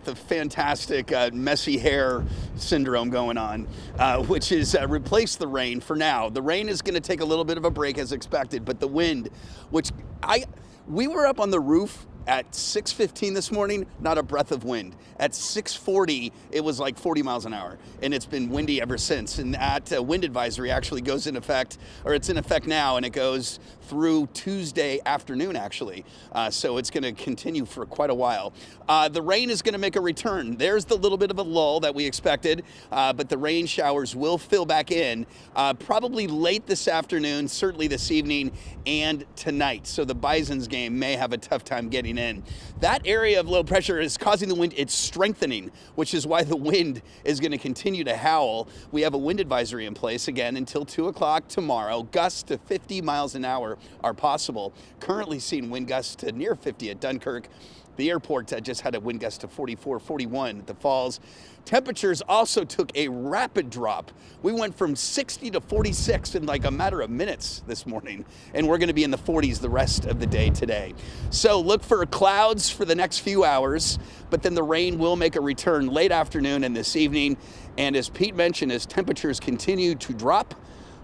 The fantastic messy hair syndrome going on, which is replace the rain for now. The rain is going to take a little bit of a break as expected, but the wind, we were up on the roof at 6:15 this morning, not a breath of wind. At 6:40, it was like 40 miles an hour, and it's been windy ever since. And that wind advisory actually goes in effect, or it's in effect now, and it goes through Tuesday afternoon, actually. So it's going to continue for quite a while. The rain is going to make a return. There's the little bit of a lull that we expected, but the rain showers will fill back in probably late this afternoon, certainly this evening and tonight. So the Bison's game may have a tough time getting in. That area of low pressure is causing the wind. It's strengthening, which is why the wind is going to continue to howl. We have a wind advisory in place again until 2 o'clock tomorrow. Gusts to 50 miles an hour are possible. Currently seeing wind gusts to near 50 at Dunkirk. The airport just had a wind gust to 44, 41 at the Falls. Temperatures also took a rapid drop. We went from 60 to 46 in like a matter of minutes this morning, and we're going to be in the 40s the rest of the day today. So look for clouds for the next few hours, but then the rain will make a return late afternoon and this evening. And as Pete mentioned, as temperatures continue to drop,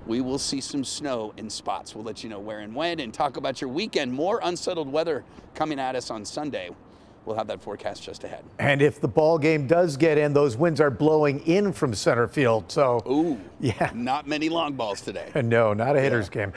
we will see some snow in spots. We'll let you know where and when and talk about your weekend. More unsettled weather coming at us on Sunday. We'll have that forecast just ahead. And if the ball game does get in, those winds are blowing in from center field. So, ooh, yeah, not many long balls today. No, not a hitter's game.